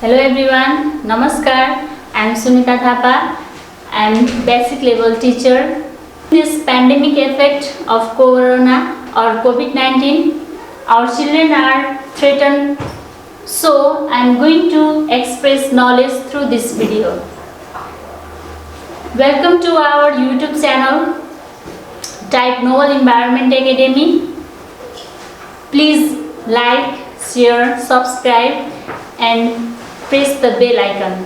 Hello everyone, Namaskar. I am Sunita Thapa. I am basic level teacher. This pandemic effect of corona or COVID-19, our children are threatened. So I am going to express knowledge through this video. Welcome to our YouTube channel, Type Novel Environment Academy. Please like, share, subscribe and press the bell icon.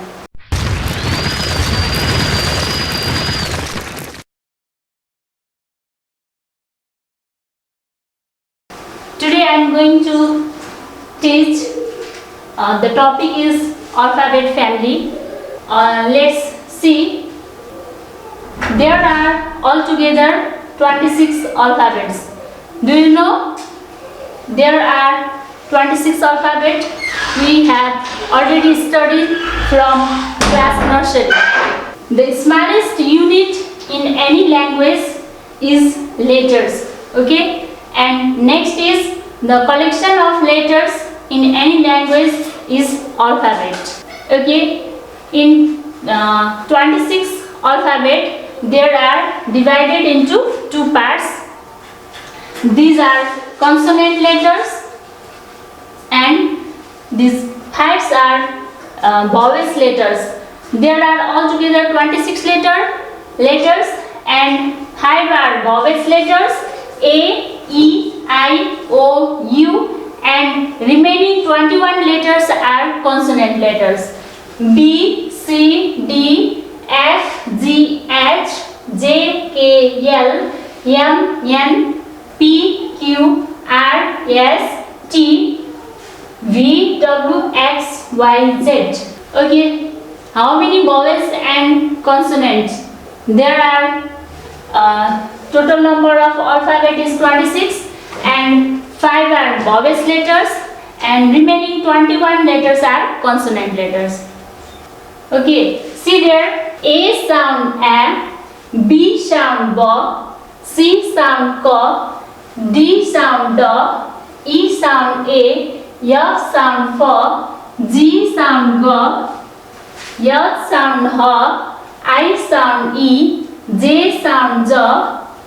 Today I am going to teach the topic is alphabet family. Let's see. There are altogether 26 alphabets. Do you know? There are 26 alphabets. We have already studied from class nursery. The smallest unit in any language is letters. Okay? And next is the collection of letters in any language is alphabet. Okay? In 26 alphabet, there are divided into two parts. These are consonant letters and these types are vowel letters. There are altogether 26 letters and 5 are vowel letters A, E, I, O, U, and remaining 21 letters are consonant letters B, C, D, F, G, H, J, K, L, M, N, P, Q, R, S, T, V, W, X, Y, Z. Okay, how many vowels and consonants? There are total number of alphabet is 26 and 5 are vowel letters and remaining 21 letters are consonant letters. Okay, see there, A sound A, B sound B, C sound K, D sound D, E sound A, F sound F, G sound G, H sound H, I sound E, J sound J,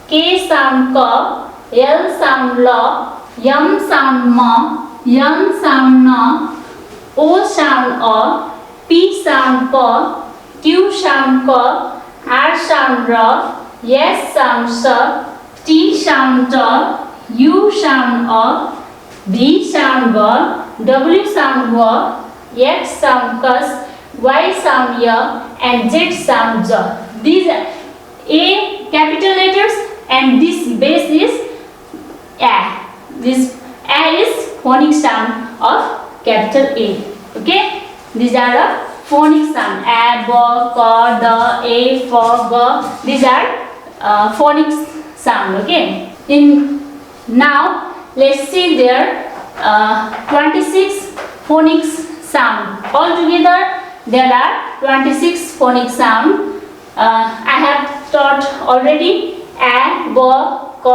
K sound K, L sound L, M sound M, N sound N, O sound O, P sound P, Q sound Q, R sound R, S sound S, T sound T, U sound O, V sound V, W sound V, X sound X, Y sound Y, and Z sound Z. These are A capital letters and this base is A. This A is phonic sound of capital A. Okay? These are the phonic sound. A, B, K, D, A, F, G. These are phonic sound. Okay? Now let's see there 26 phonic sound. Altogether there are 26 phonic sound. I have taught already A, B, K,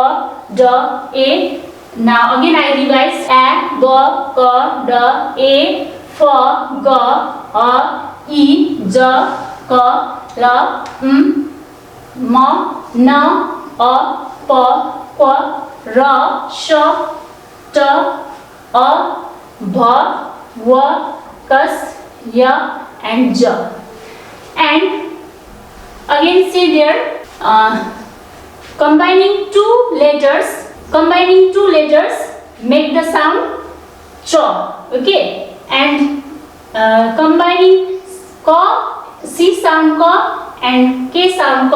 D, A. Now again I revise A, B, K, D, A, F, G, E, J, K, L, M, N, O, P, Q, R, S, T, A, B, W, K, Y, and J. And again see there combining two letters make the sound ch. Okay, and combining k, c sound k and k sound k,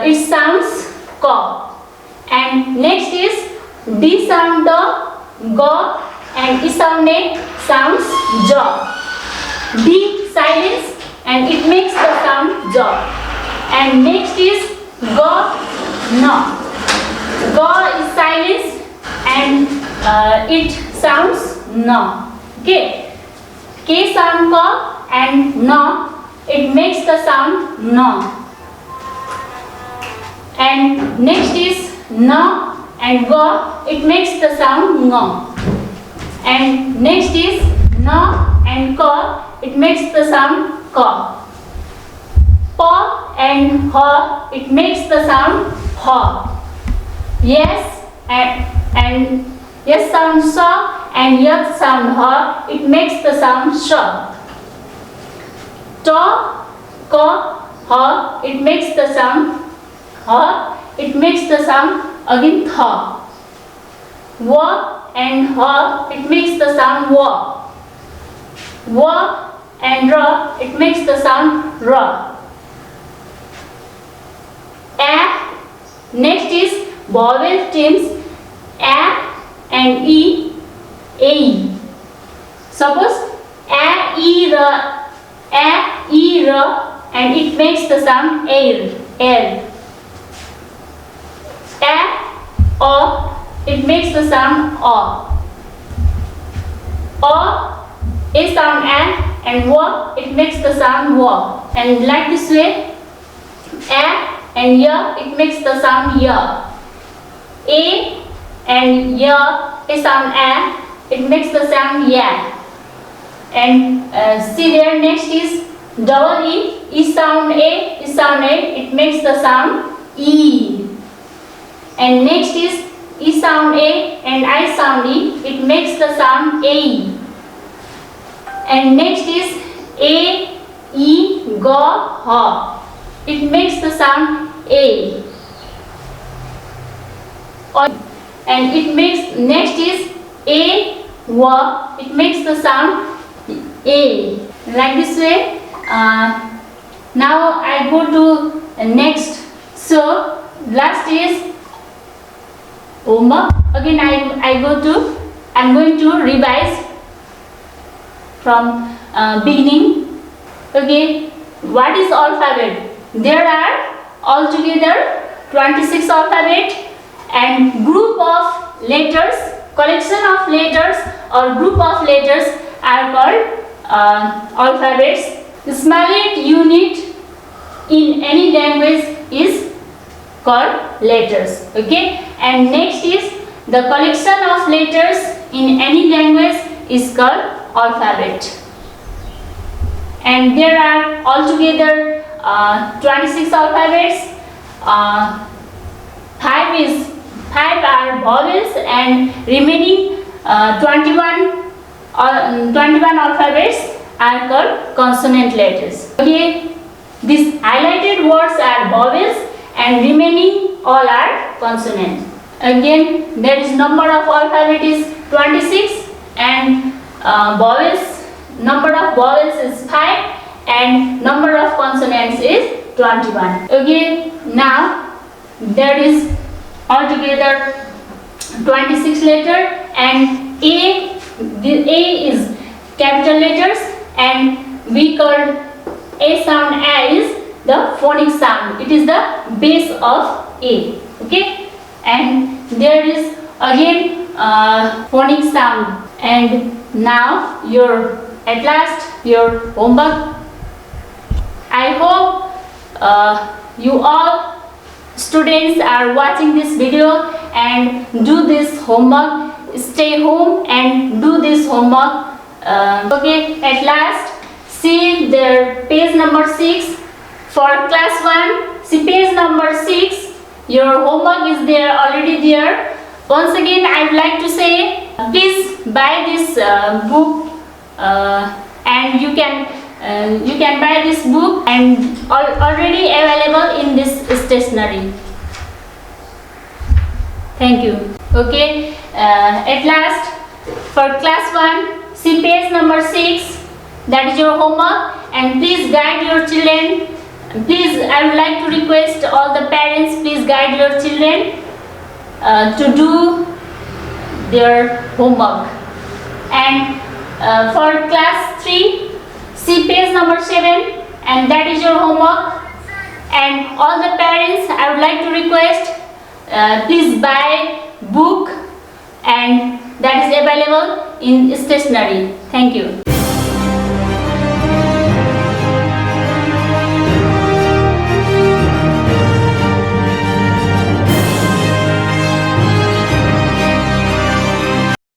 it sounds k. And next is d sound d, g, and e sound a sounds j. D silence and it makes the sound j. And next is g, no. G is silence and it sounds no. Okay. K sound k and no, it makes the sound no. And next is no and go, it makes the sound no. And next is no and and ka, it makes the sound ka. Pa and ha, it makes the sound ha. Yes and yes sound sa and yat sound ha, it makes the sound sha. Ta, ka, ha, it makes the sound ha, it makes the sound again tha. Wa and ha, it makes the sound wa. Wa and ra, it makes the sound ra. A, next is vowel teams a and e, a. Suppose a, e, ra, and it makes the sound air, air. A, it makes the sound a. A sound and wa, it makes the sound wa. And like this way, a and ya, it makes the sound ya. A and ya, a sound a, it makes the sound ya. And see there, next is double e sound a, it makes the sound e. And next is e sound a and I sound e, it makes the sound a. And next is a, e, ga, ha, it makes the sound a. And it makes, next is a, wa, it makes the sound a. Like this way. Now I go to next. So last is homework. Again I'm going to revise from beginning. Okay, what is alphabet? There are altogether 26 alphabet, and group of letters, collection of letters or group of letters are called alphabets. The smallest unit in any language is called letters. Okay, and next is the collection of letters in any language is called alphabet. And there are altogether 26 alphabets. 5 are vowels, and remaining 21 alphabets are called consonant letters. Okay, these highlighted words are vowels and remaining all are consonant. Again, there is number of alphabet is 26 and number of vowels is 5 and number of consonants is 21. Okay, now there is altogether 26 letter, and the A is capital letters, and we called A sound A is the phonic sound. It is the base of A. Okay, and there is again phonic sound. And now at last your homework. I hope you all students are watching this video and do this homework. Stay home and do this homework. Okay, at last see the page number 6 for class 1. See page number 6. Your homework is there, already there. Once again I would like to say, please buy this book, and you can buy this book and already available in this stationery. Thank you. Okay, at last for class 1, see page number 6. That is your homework, and please guide your children. Please, I would like to request all the parents, please guide your children to do their homework. And for class 3, see page number 7, and that is your homework. And all the parents, I would like to request, please buy book, and that is available in stationery. Thank you.